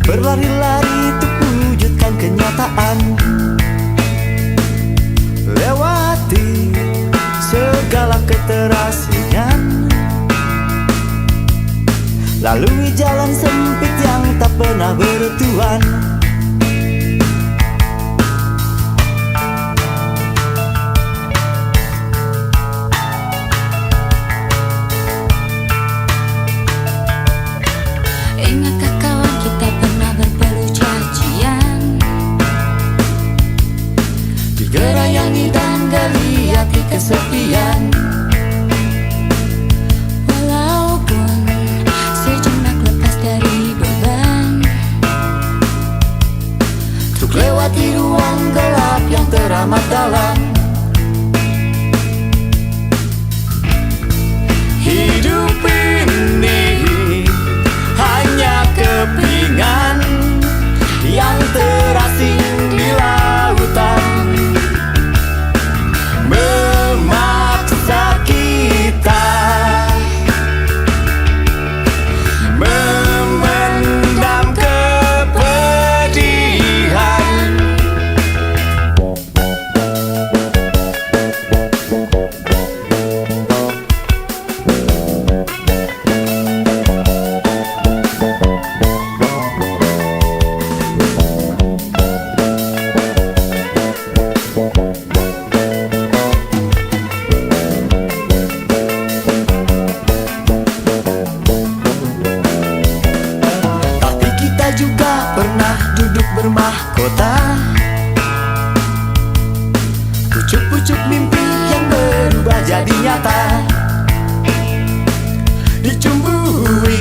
berlari-lari untuk wujudkan kenyataan, lewati segala keterasingan, lalui jalan sempit yang tak pernah bertuan. Ingatkah kawan kita pernah berpeluh cacian, digerayangi dan geliati kesepian. Walaupun sejenak lepas dari beban, untuk lewati ruang gelap yang teramat dalam. Hidup ini hanya kepingan yang terasing di lautan, memaksa kita memendam kepedihan. Tapi kita juga pernah duduk bermahkota, pucuk-pucuk mimpi yang berubah jadi nyata, dicumbui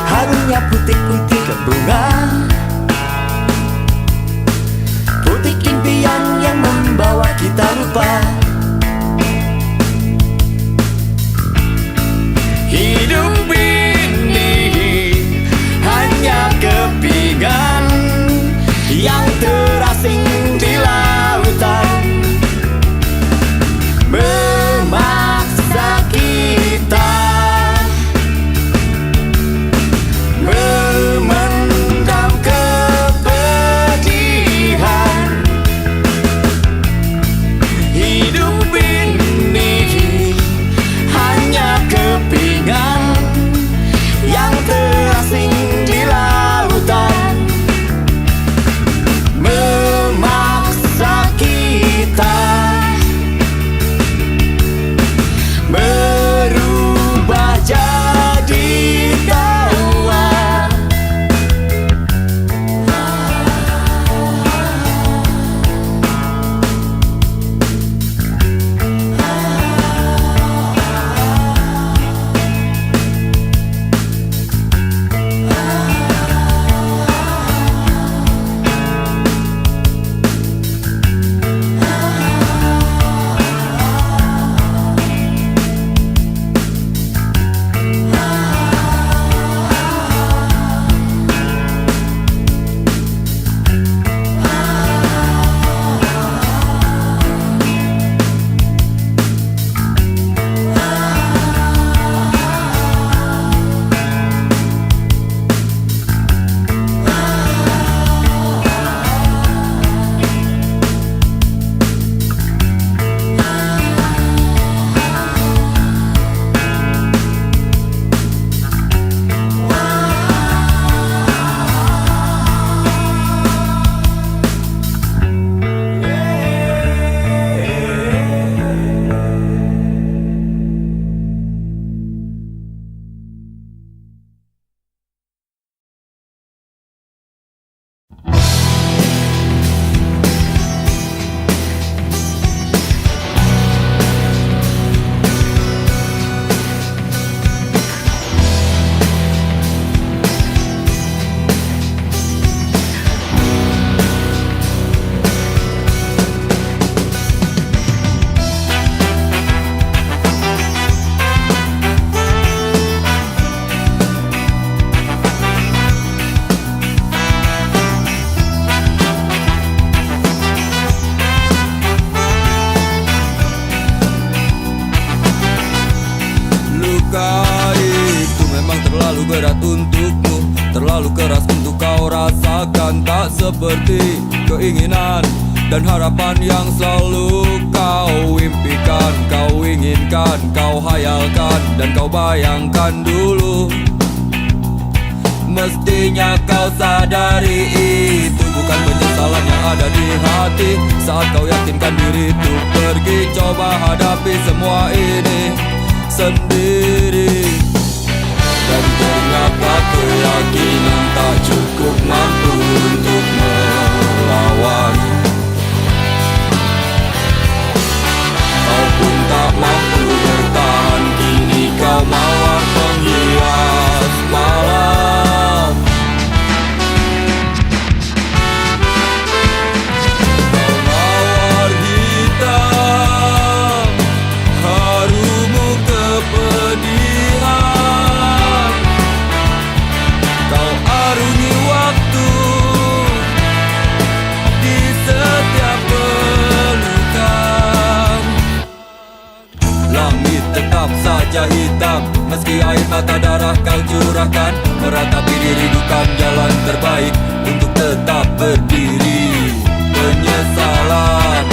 harumnya putik-putik bunga, putik impian yang membawa kita lupa. Hidup ini hanya kepingan yang terasing di lautan, memaksa kita memendam kepedihan. Hidup ini hanya kepingan yang terasing di lautan, memaksa kita berubah jadi tawa. berat untukmu, terlalu keras untuk kau rasakan tak seperti keinginan dan harapan yang selalu kau impikan, kau inginkan, kau hayalkan, dan kau bayangkan dulu. Mestinya kau sadari itu bukan penyesalan yang ada di hati. Saat kau yakinkan diri untuk pergi, coba hadapi semua ini sendiri. Dan ternyata keyakinan tak cukup mampu untuk melawan. Kau pun tak mampu bertahan, kini kau mawar penghias malam. Kau mawar hitam, harumu kepedihan. Kau arungi waktu di setiap pelukan. Langit tetap saja hitam, meski air mata darah kau curahkan. Meratapi diri bukan jalan terbaik untuk tetap berdiri. Penyesalan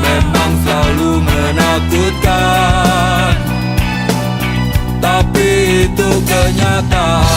memang selalu menakutkan, tapi itu kenyataan.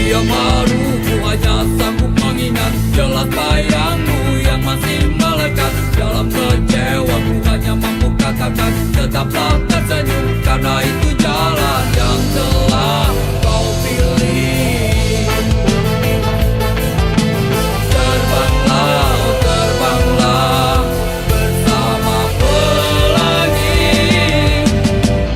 yang malu, ku hanya sanggup mengingat jelas bayangmu yang masih melekat. Dalam kecewa ku hanya mampu katakan tetaplah tersenyum, karena itu jalan yang telah kau pilih. Terbanglah, terbanglah bersama pelangi.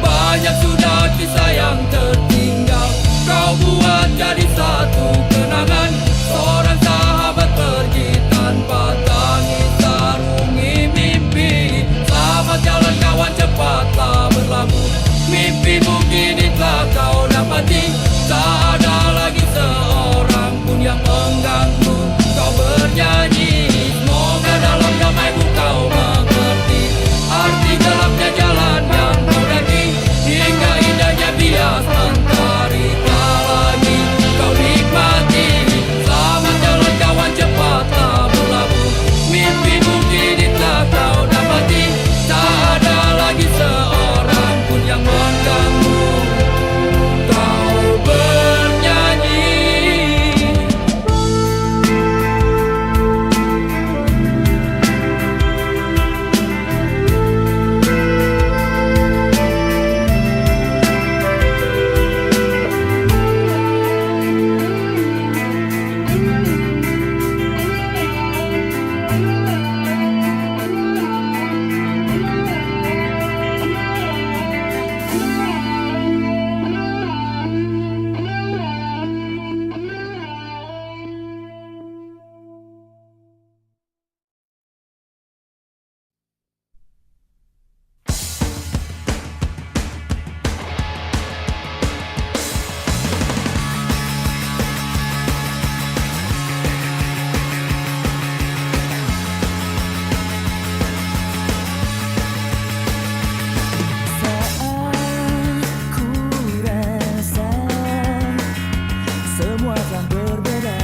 Banyak sudah kisah yang tertinggal, kau buat jadi satu kenangan. Seorang sahabat pergi tanpa tangis sarungi mimpi. Selamat jalan kawan, cepatlah berlabuh. Mimpimu kini telah kau dapati. Tak ada lagi seorang pun yang mengganggu kau bernyanyi. Semoga dalam damaimu kau mengerti arti gelapnya jalan yang kau daki. Hingga indahnya bias mentari tak lagi kau nikmati. Selamat jalan kawan, cepatlah berlabuh. Mimpimu kini telah kau dapati. Tak ada lagi seorang pun yang mengganggu kau bernyanyi. Semua telah berbeda,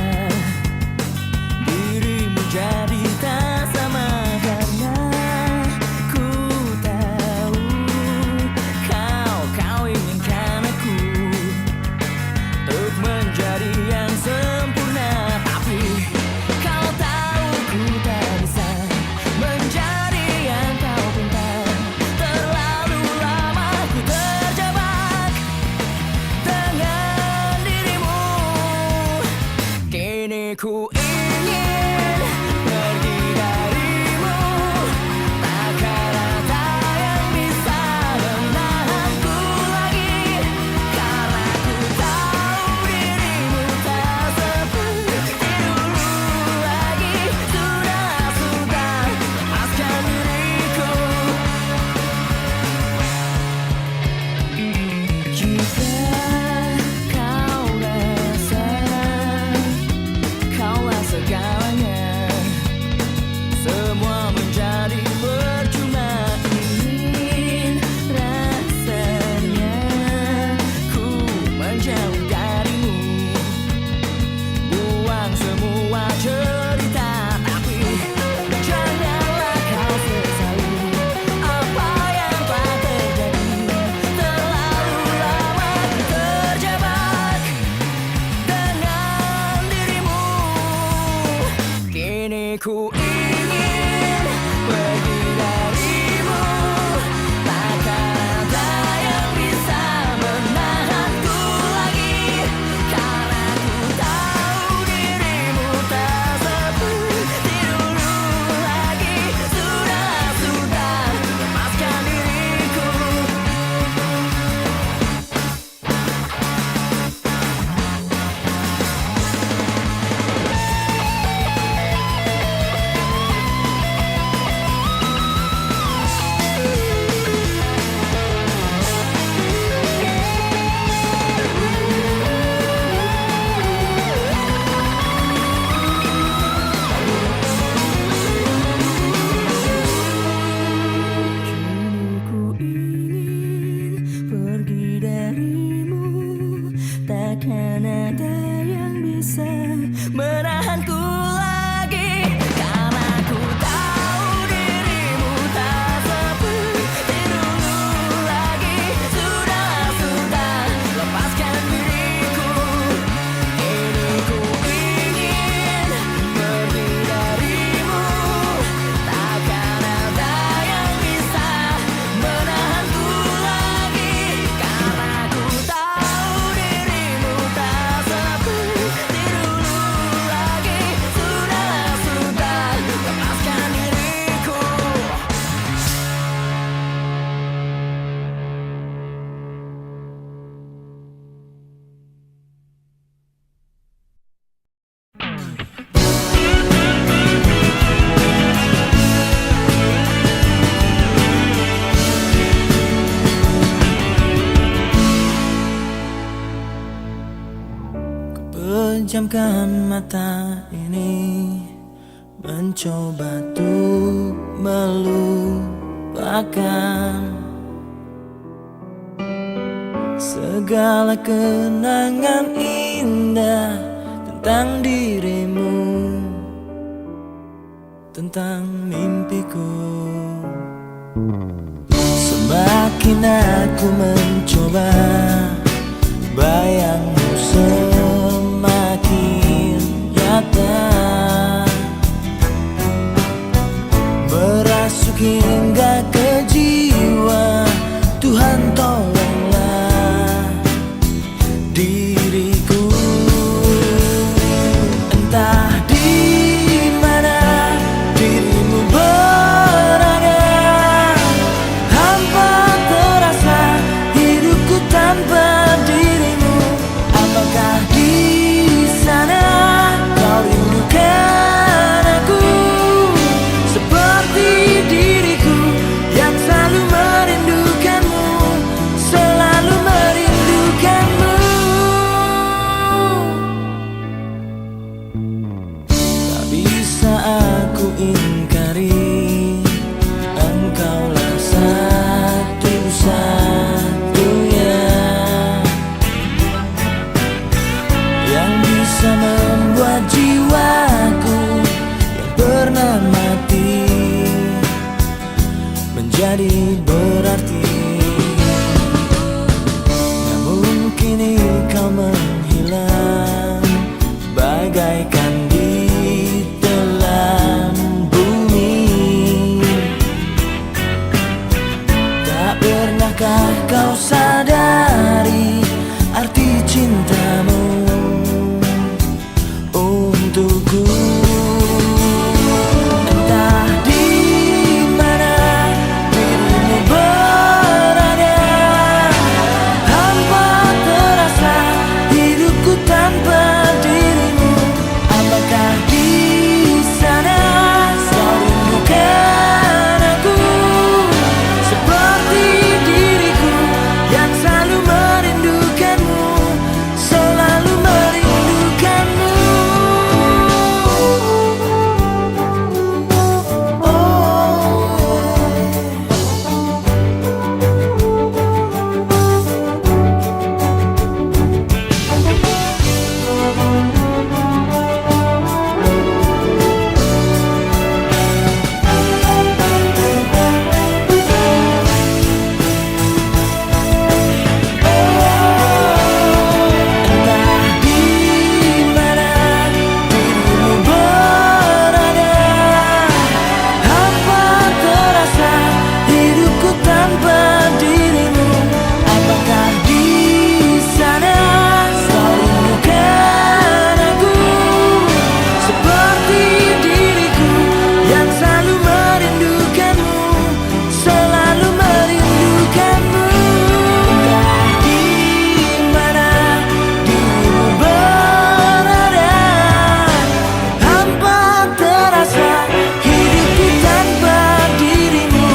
dirimu jadi tak sama. Karena ku tahu kau inginkan aku untuk menjadi yang sempurna. Tapi kau tahu ku tak bisa menjadi yang kau pinta. Terlalu lama ku terjebak dengan dirimu. Kini ku ingin pergi darimu. Takkan ada yang bisa menahanku lagi. Karena ku tahu dirimu tak seperti dulu lagi. Sudah, lepaskan diriku. Jika kau rasa kaulah segalanya, semua menjadi percuma. Ingin rasanya ku menjauh darimu, buang semua cerita. Tapi janganlah kau sesali apa yang telah terjadi. Terlalu lama ku terjebak dengan dirimu. Kini ku ingin pergi darimu. Takkan ada yang bisa menahanku lagi. Karena ku tahu dirimu tak seperti dulu lagi. Sudah, lepaskan diriku. Kini ku ingin pergi darimu. Takkan ada yang bisa menahanku lagi. Karena ku tahu dirimu tak seperti dulu lagi. Sudah, lepaskan diriku. Pejamkan mata ini, mencoba untuk melupakan segala kenangan indah tentang dirimu, tentang mimpiku. Semakin aku mencoba, bayangmu semakin nyata, merasuk hingga ke jiwa. Tuhan tolonglah diriku. Entah di mana dirimu berada, hampa terasa hidupku tanpa dirimu. Apakah di sana kau rindukan aku seperti diriku yang selalu merindukanmu, selalu merindukanmu. Tak bisa aku ingkari, engkaulah satu-satunya yang bisa membuat jiwaku yang pernah mati menjadi berarti. Namun kini kau menghilang bagaikan di telan bumi. Tak pernahkah kau sadari arti cintamu untukku? Entah di mana dirimu berada, hampa terasa hidupku tanpa dirimu. Apakah di sana kau rindukan aku seperti diriku yang selalu merindukanmu, selalu merindukanmu. Entah di mana dirimu berada, hampa terasa hidupku tanpa dirimu. Apakah di sana kau rindukan aku seperti diriku yang selalu merindukanmu, selalu merindukanmu. Entah di mana dirimu berada, hampa terasa hidupku tanpa dirimu.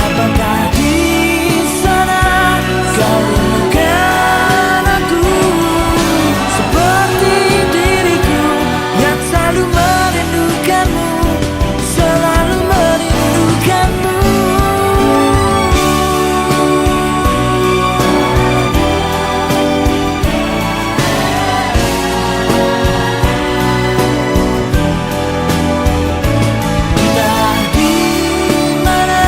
Apakah di sana kau rindukan aku seperti diriku yang selalu merindukanmu, selalu merindukanmu. Entah di mana.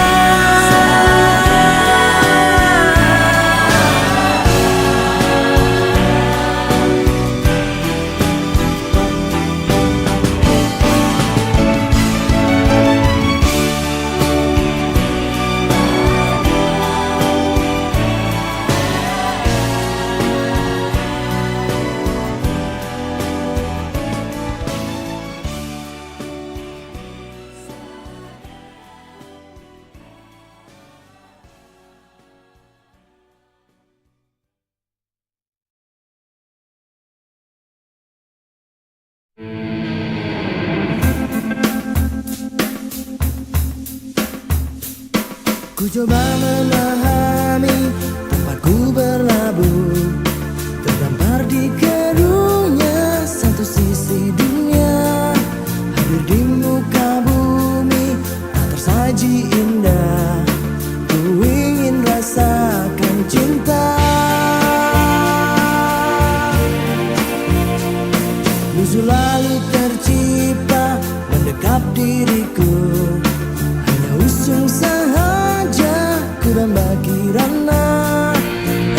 Ku coba memahami tempatku berlabuh, terdampar di kerunya satu sisi. selalu tercipta mendekap diriku. Hanya usung saja ku dan kirana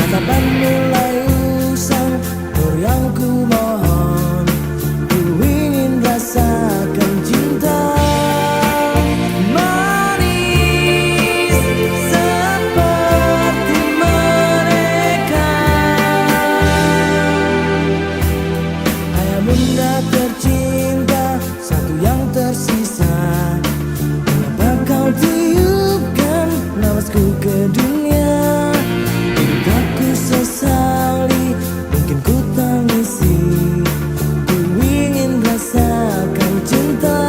tatapan mulai usang. Nur yang ku mohon, ku ingin rasakan cinta manis seperti mereka. Ayah bunda tercinta, satu yang tersisa. Mengapa kau tiupkan nafasku ke dunia? Hidup aku sesali, mungkin ku tangisi. Ku ingin rasakan cinta.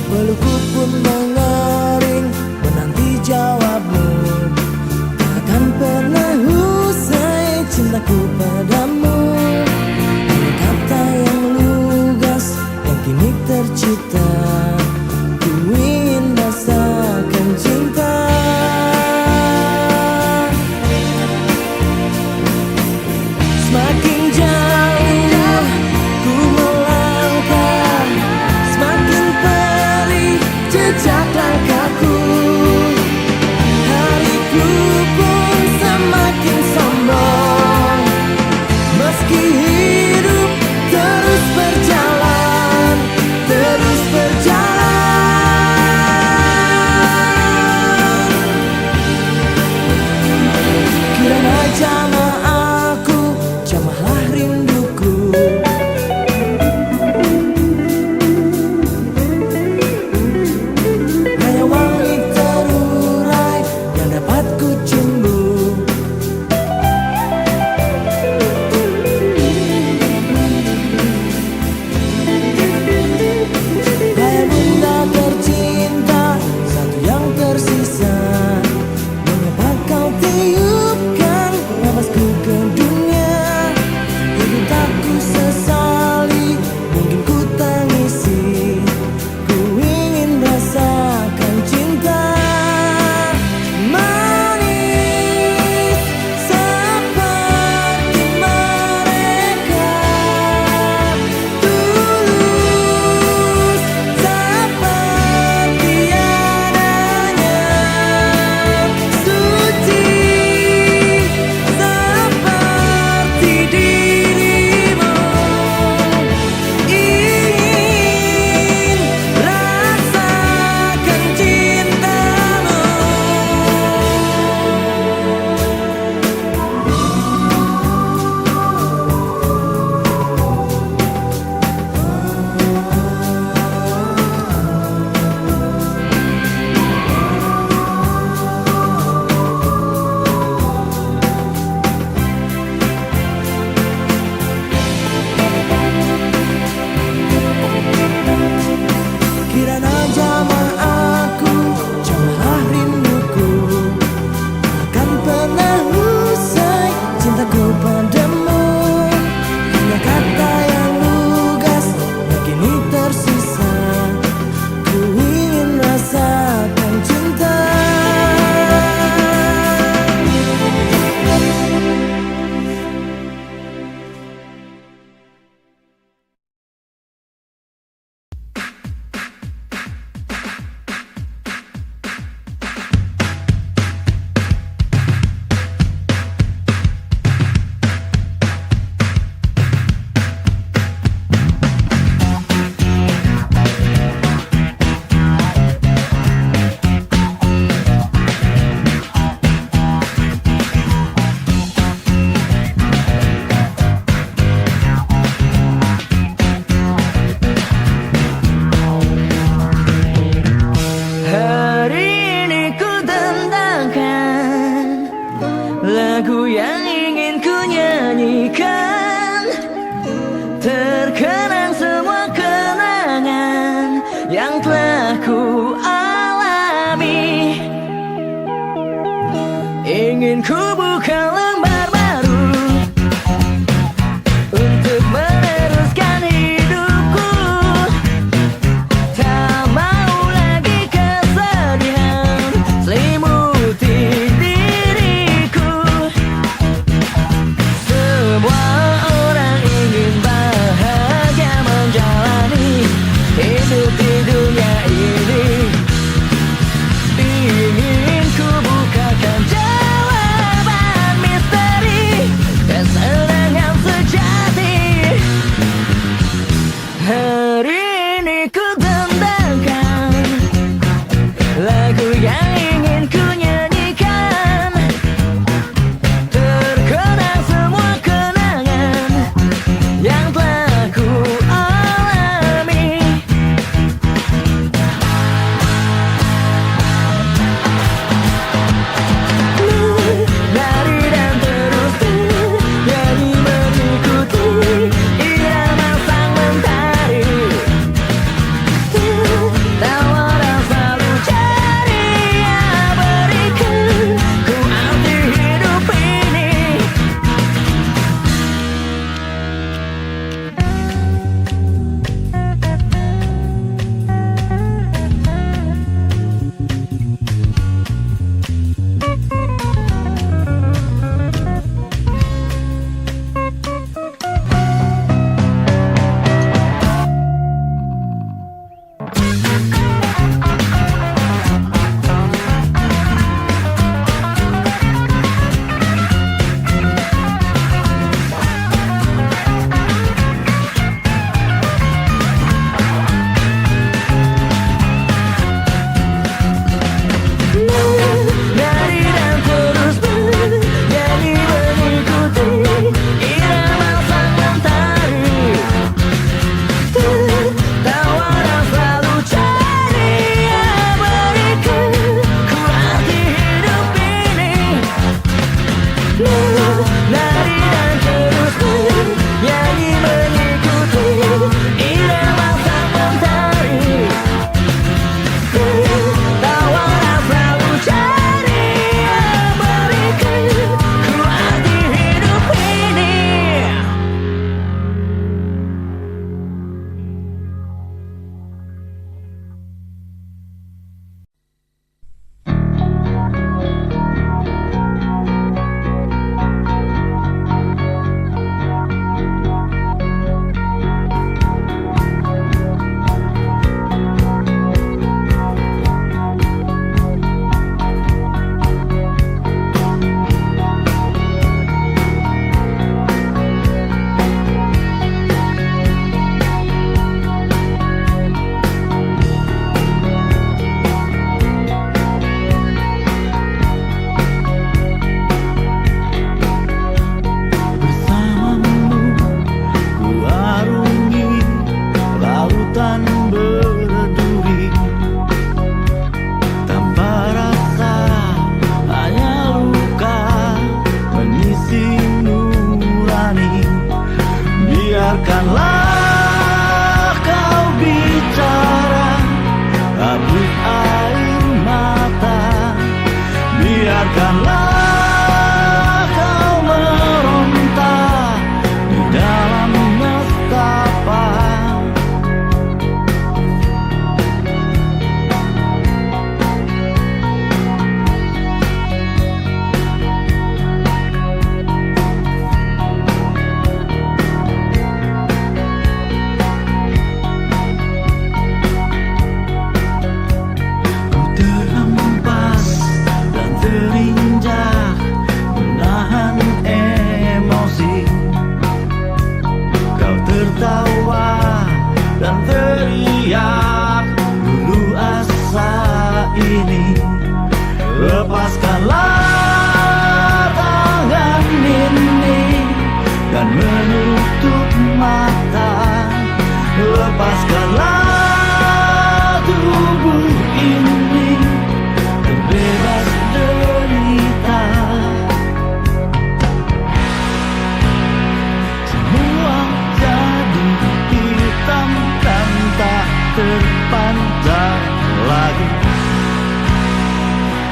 Pelukku pun mengering menanti jawabmu. Takkan pernah usai cintaku padamu. Hanya kata yang lugas yang kini tercipta. Ku ingin rasakan cinta. Semakin jauh ku melangkah, semakin perih jejak langkahku. Hariku pun semakin sombong,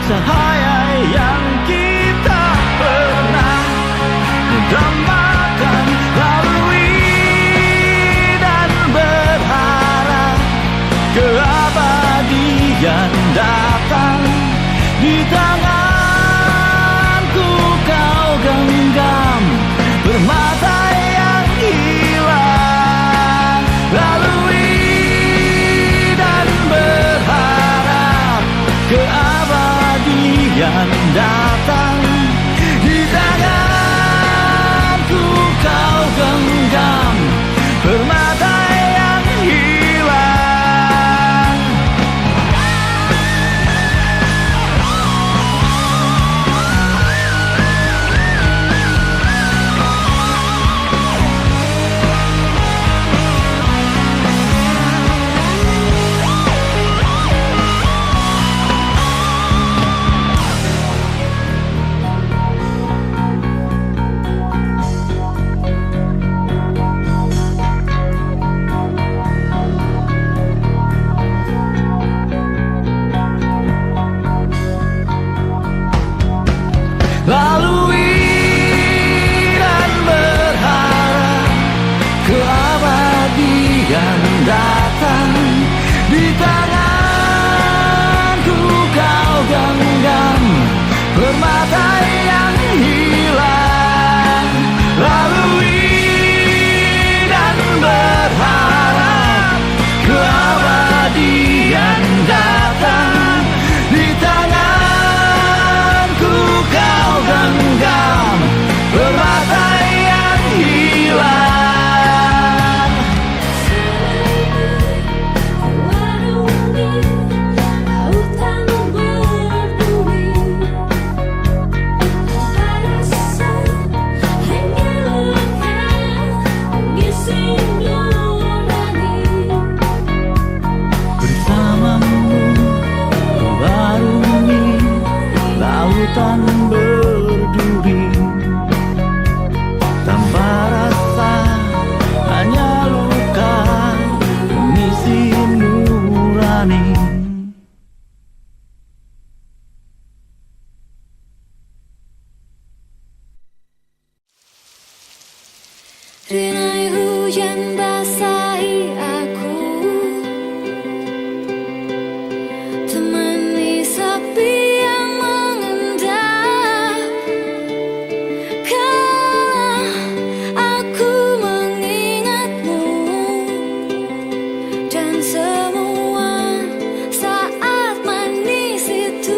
cahaya yang kita pernah dambakan, lalui dan berharap keabadian datang. Di tanganku kau genggam permata yang hilang, lalui dan berharap keabadian datang. Di tanganku kau genggam permata yang hilang. Lalui dan berharap keabadian datang. Di tanganku kau genggam permata yang hilang, lalui dan berharap keabadian datang. Di tanganku kau genggam permata yang hilang. Warungi lautan berduri, tanpa rasa hanya luka mengisi nurani. Bersamamu mewarungi lautan berduri, tanpa rasa hanya luka mengisi nurani. Rinai hujan basahi aku, temani sepi yang mengendap. Kala aku mengingatmu dan semua saat manis itu.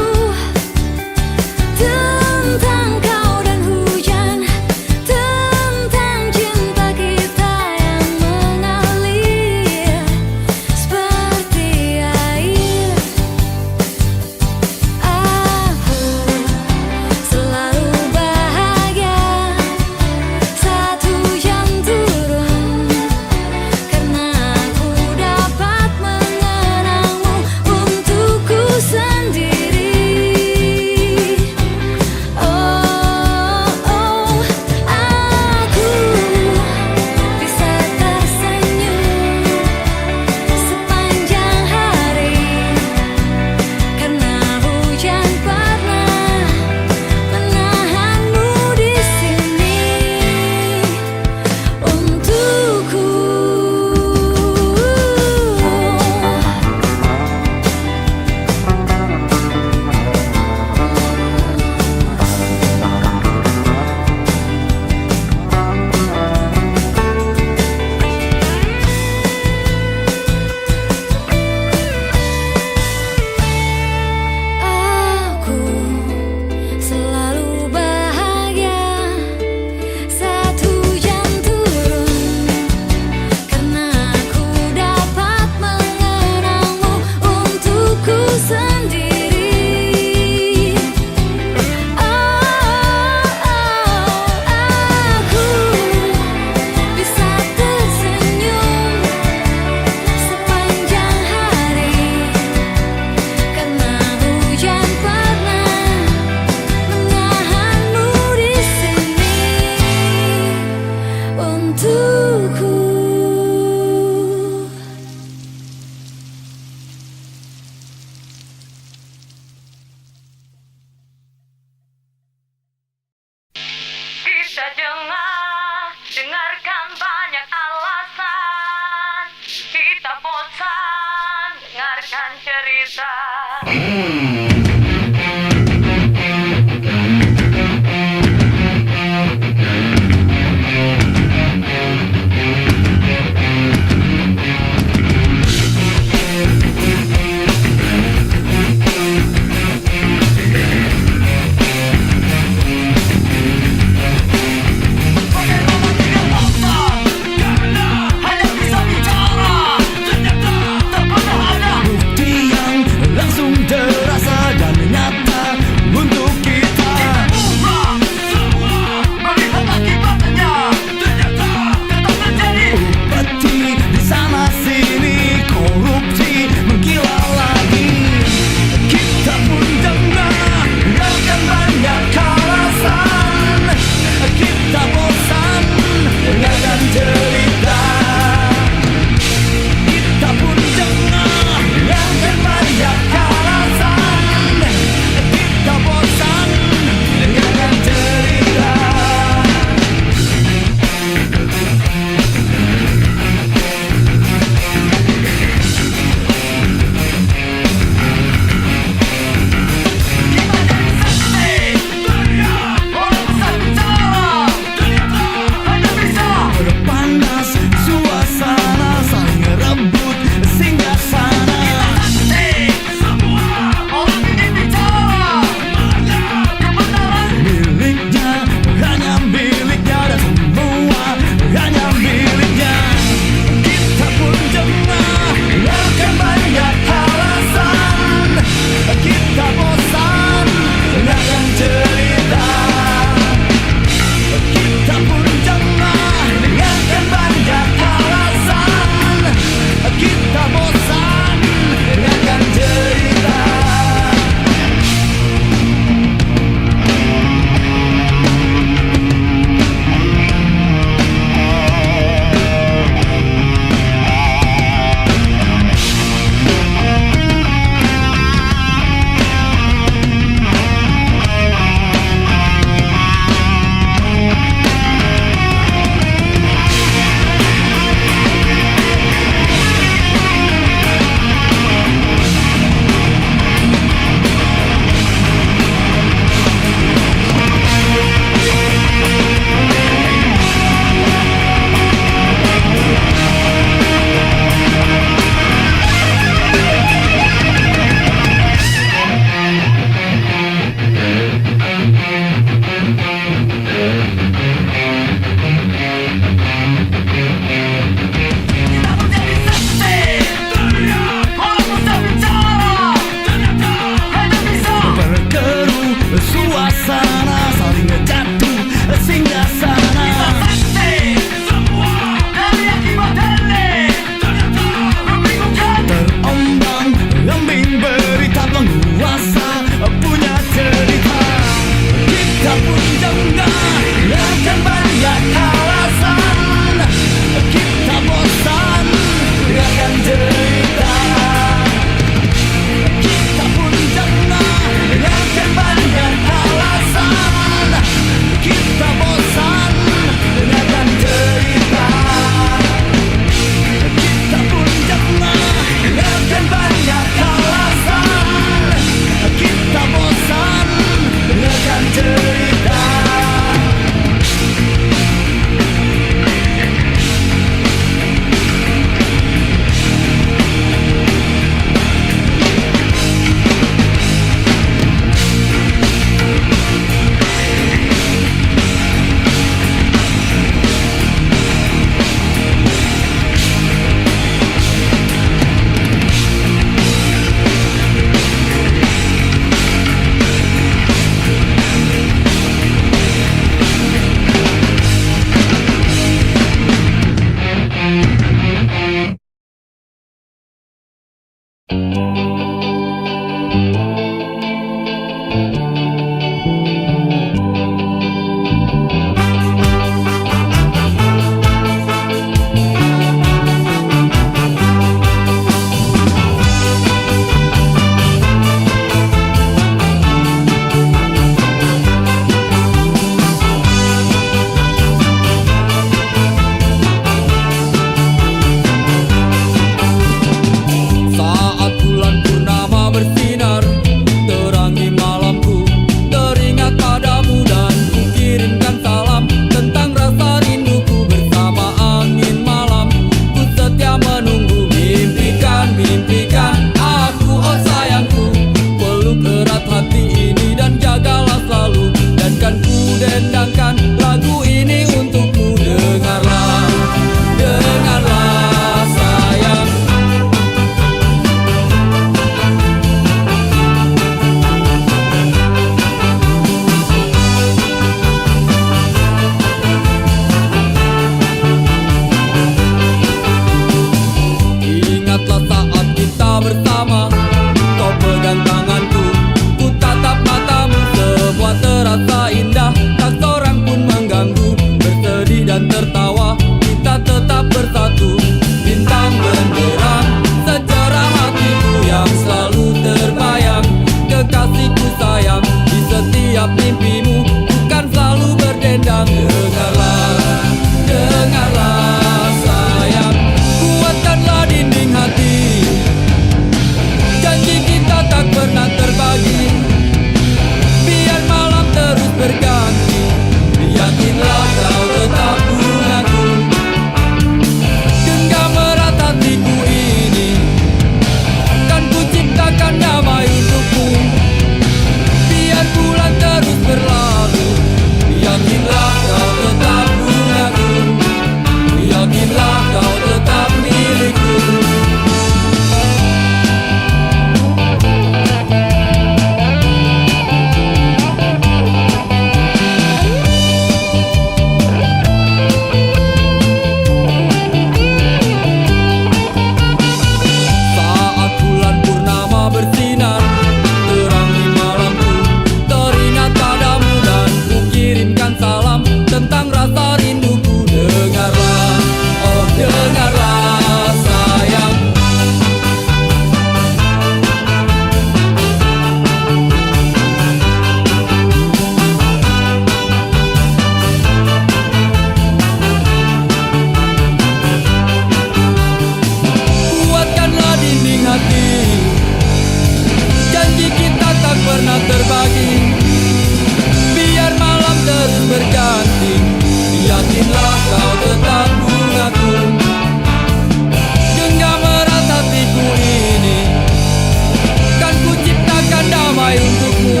sampai untukmu.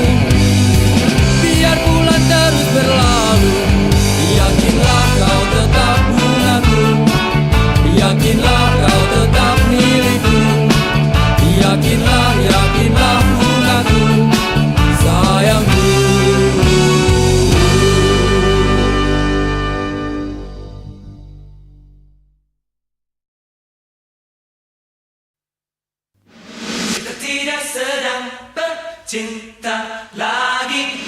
Biar bulan terus berlalu, yakinlah kau tetap bungaku. Yakinlah kau tetap milikku. Yakinlah, yakinlah bungaku, sayangku. Kita tidak sedang bercinta lagi.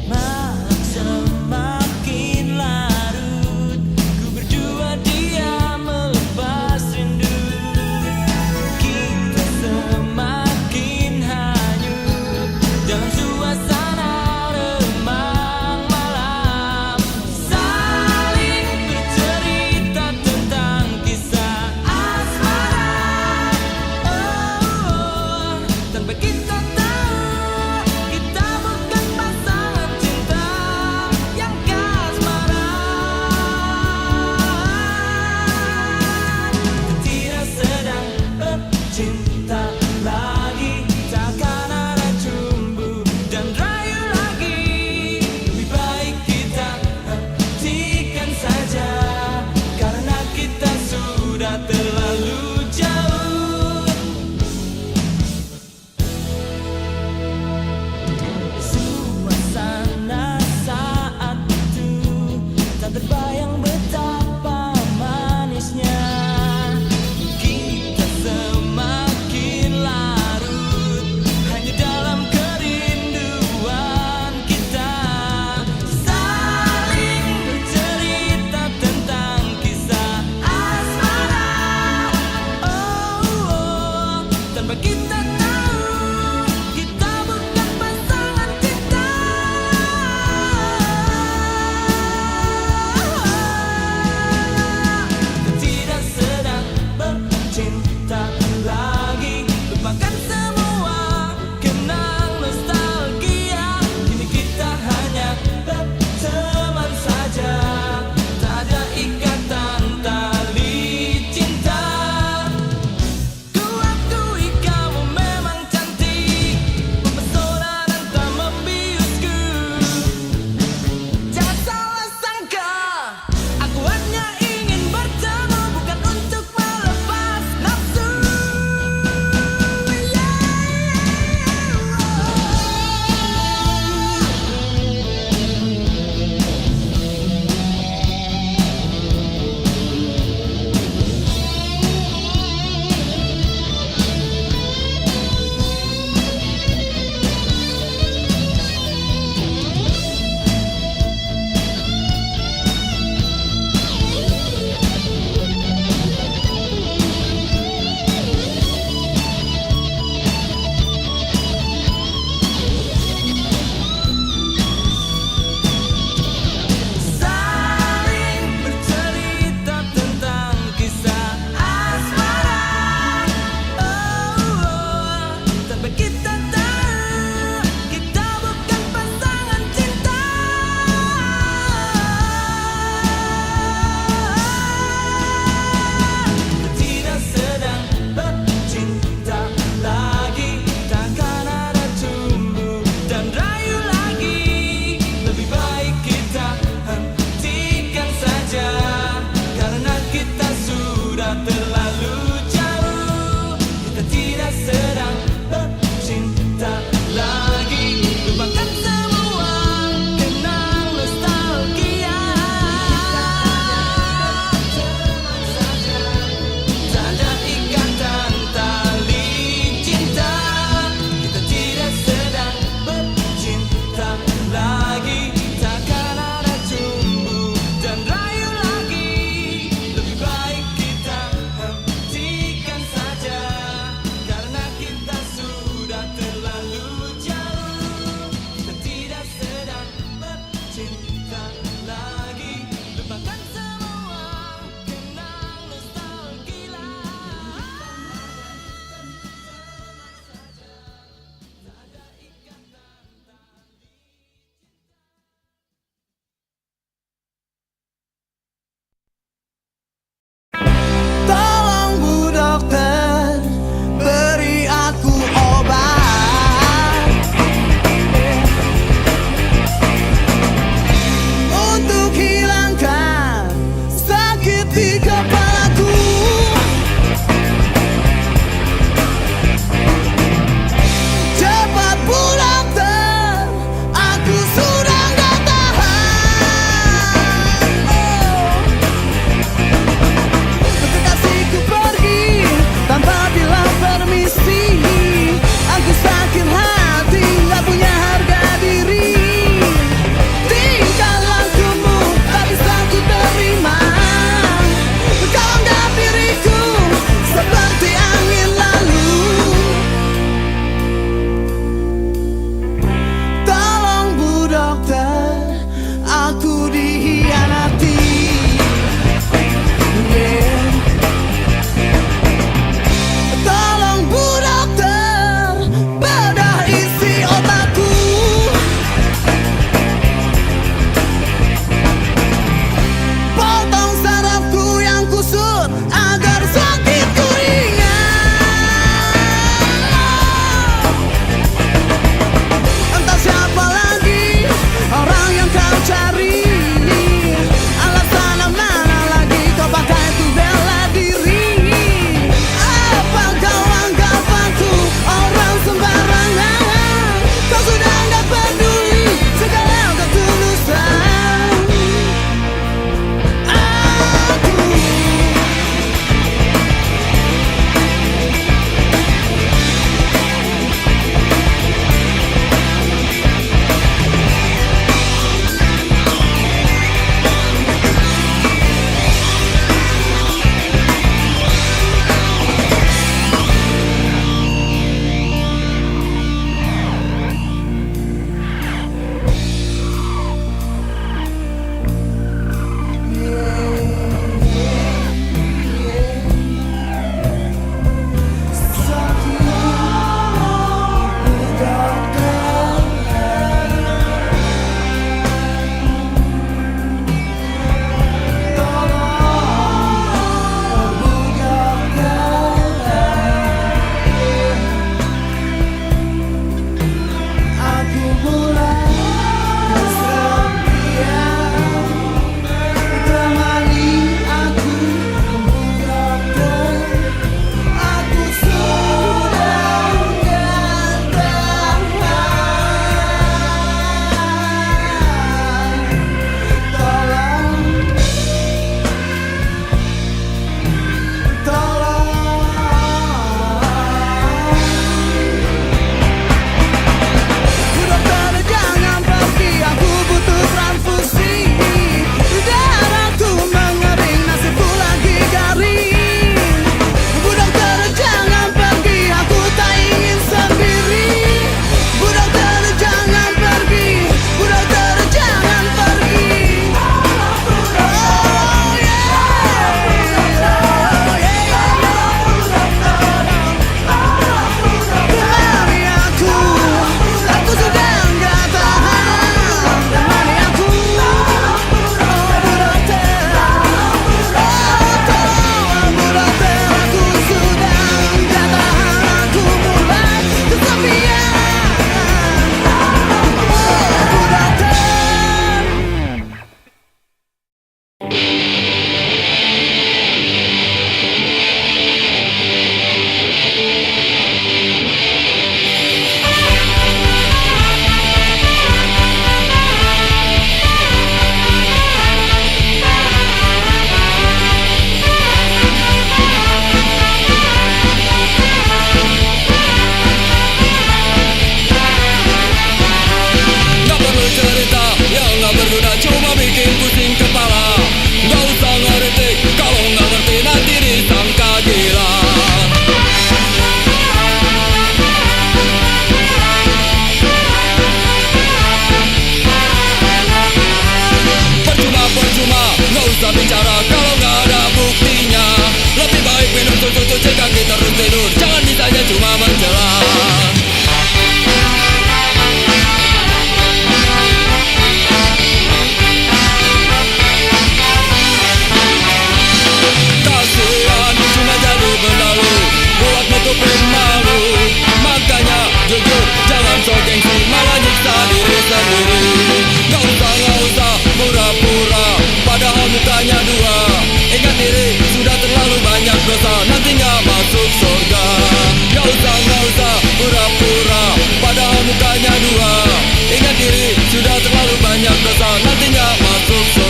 Malam semakin larut, ku berdua diam melepas rindu.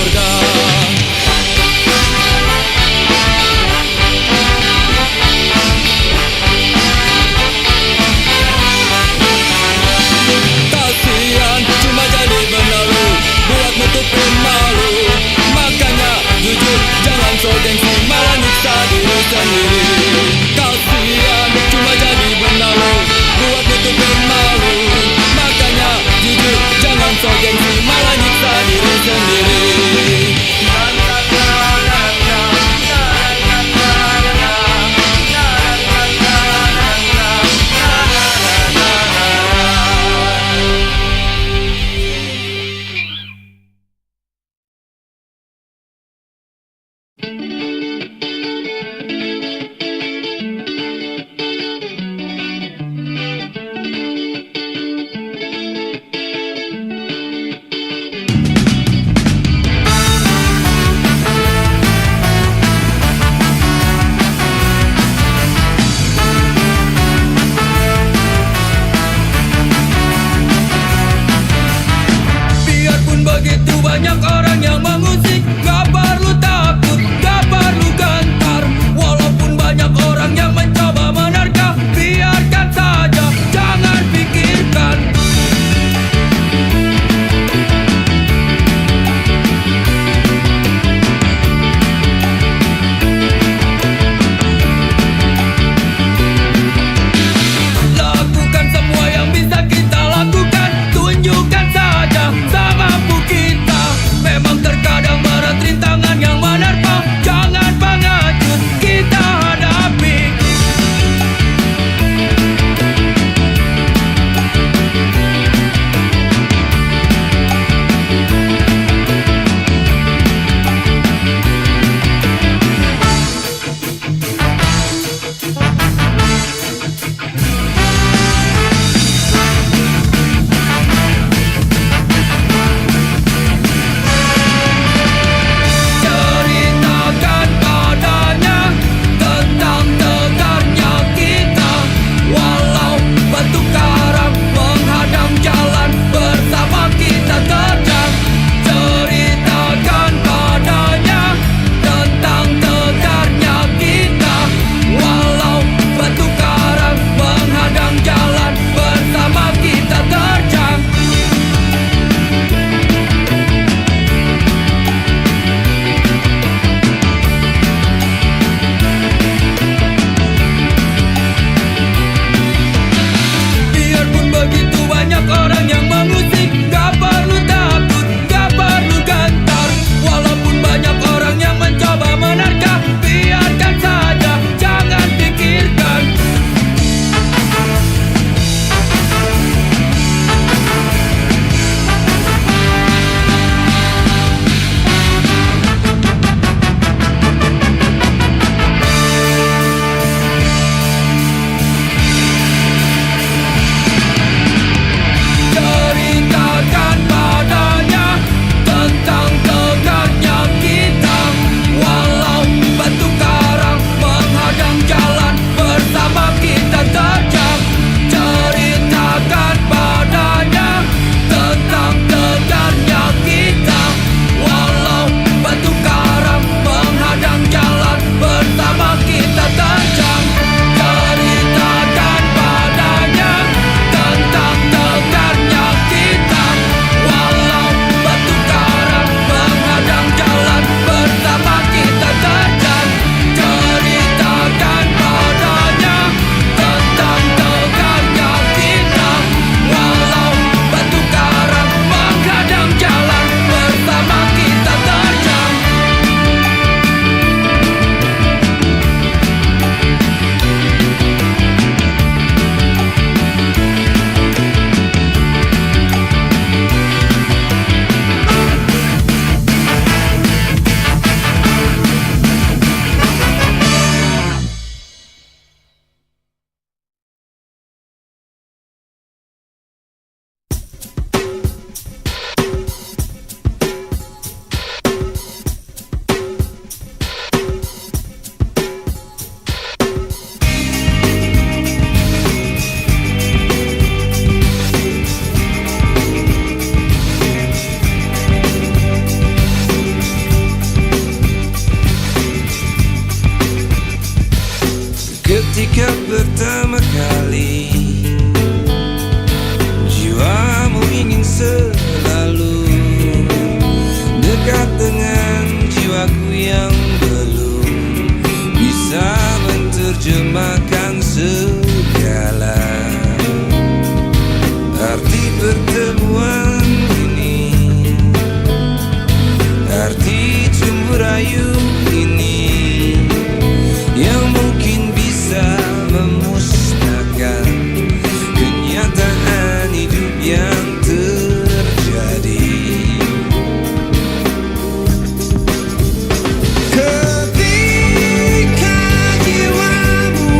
surga. Kasihan cuma jadi benalu, buat nutupin malu. Makanya jujur jangan so gengsi, malah nyiksa diri sendiri. Kasihan cuma jadi benalu, buat nutupin malu. Makanya jujur jangan so gengsi, malah nyiksa diri sendiri. ketika pertama kali jiwamu ingin selalu dekat dengan jiwaku yang belum bisa menerjemahkan segala arti pertemuan ini, arti cumbu rayu ini yang mungkin bisa memusnahkan kenyataan hidup yang terjadi. Ketika jiwamu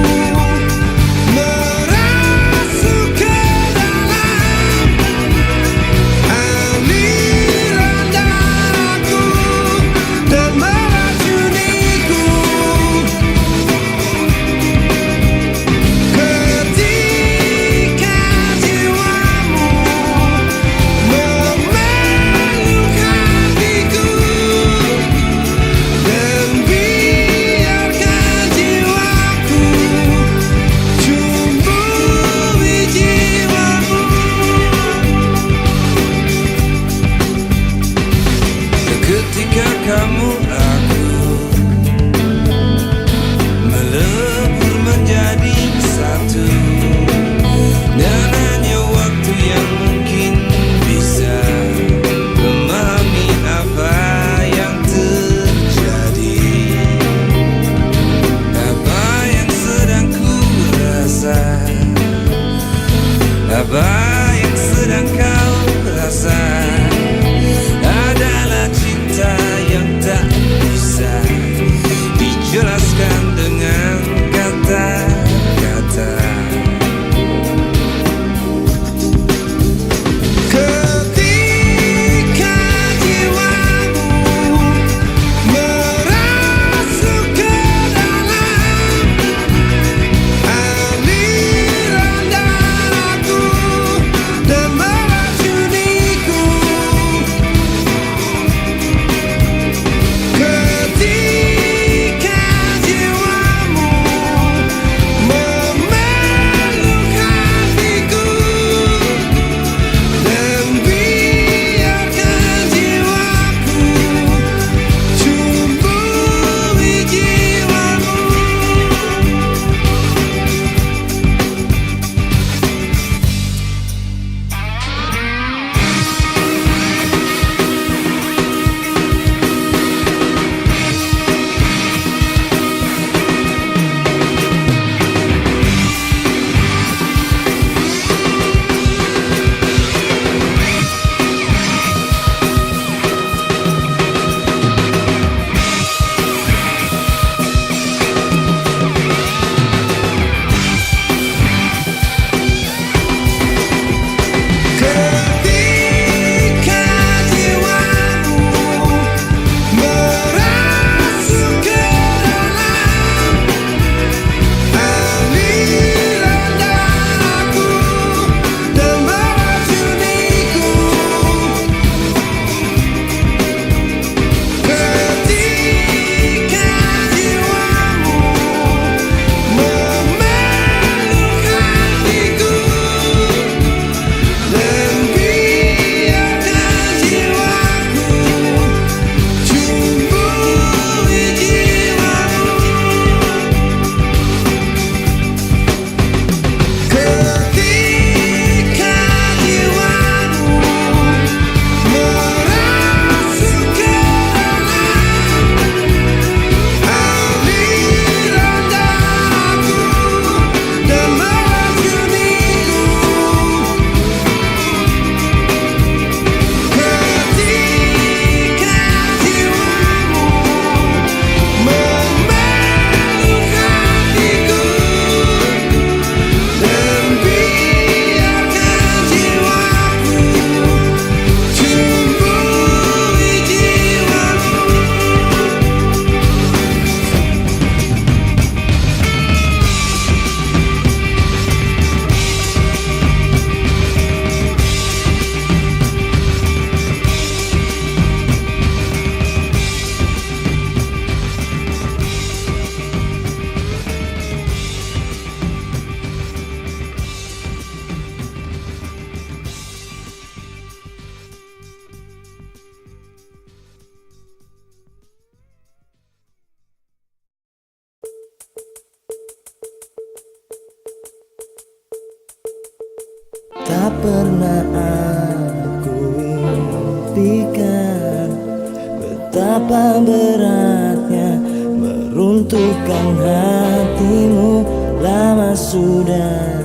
pernah aku impikan betapa beratnya meruntuhkan hatimu. Lama sudah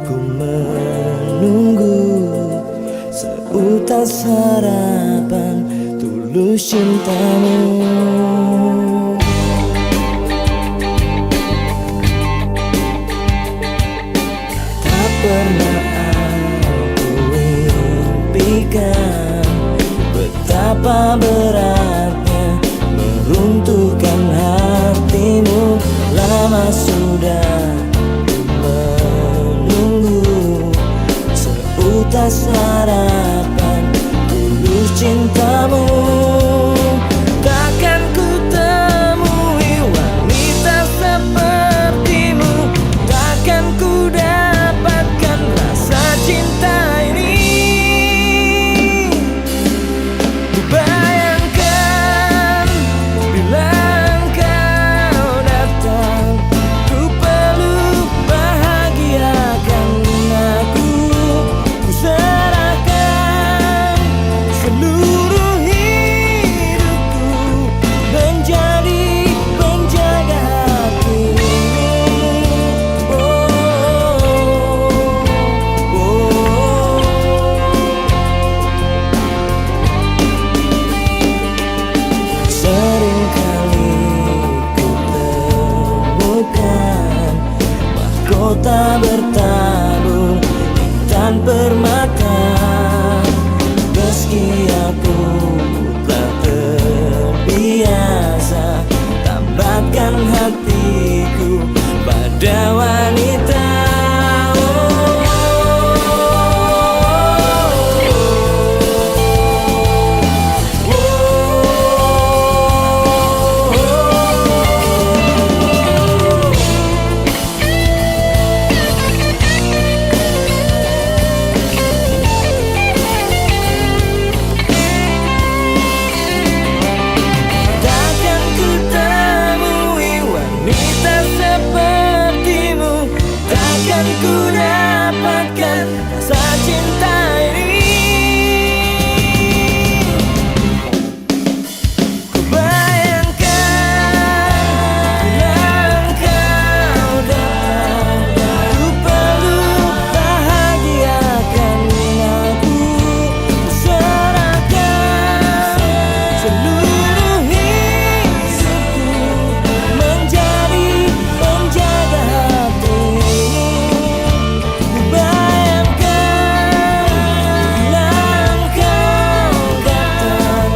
ku menunggu seutas harapan tulus cintamu. Tak pernah aku impikan betapa beratnya meruntuhkan hatimu. Lama sudah menunggu seutas harapan tulus cintamu. Takkan ku temui wanita sepertimu, takkan ku dapatkan rasa cinta ini. Ku bayangkan bila engkau datang, ku peluk bahagiakan aku. Ku serahkan seluruh hidupku menjadi penjaga hatimu. Seringkali ku temukan mahkota bertabur intan permata. Meski aku tak terbiasa tambatkan hatiku pada wanita. Takkan ku temui wanita sepertimu, takkan ku dapatkan rasa cinta ini. Ku bayangkan bila engkau datang, ku peluk bahagiakan aku. Ku serahkan seluruh hidupku menjadi penjaga hatimu. Ku bayangkan bila engkau datang,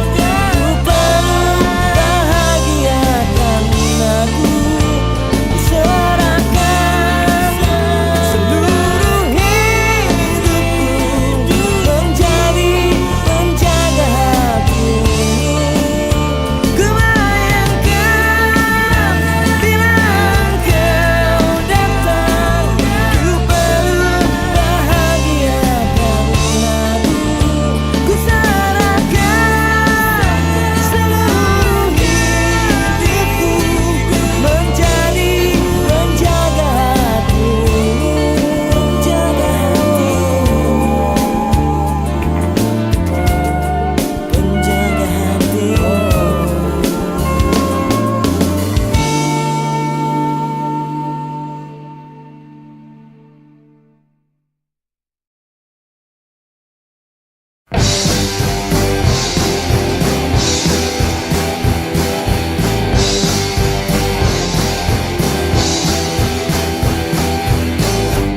ku peluk bahagiakan aku. Ku serahkan seluruh hidupku menjadi penjaga hatimu. Ku bayangkan bila engkau datang, ku peluk bahagiakan aku. Ku serahkan seluruh hidupku menjadi penjaga hatimu. Penjaga hatimu, penjaga hatimu.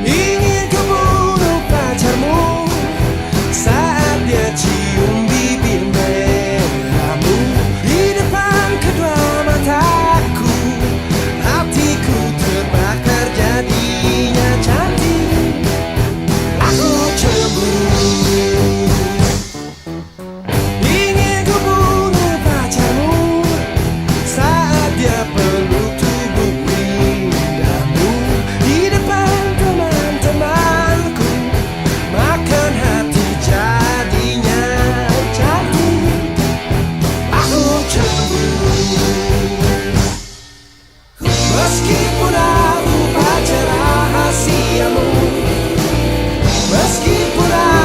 Ingin ku bunuh pacarmu saat dia cium bibir merahmu di depan kedua mataku. Hatiku terbakar jadinya cantik. Aku cemburu. Ingin ku bunuh pacarmu saat dia peluk tubuh indahmu di depan teman-temanku. Makan hati jadinya cantik. Aku cemburu. Meskipun aku pacar rahasiamu, meskipun aku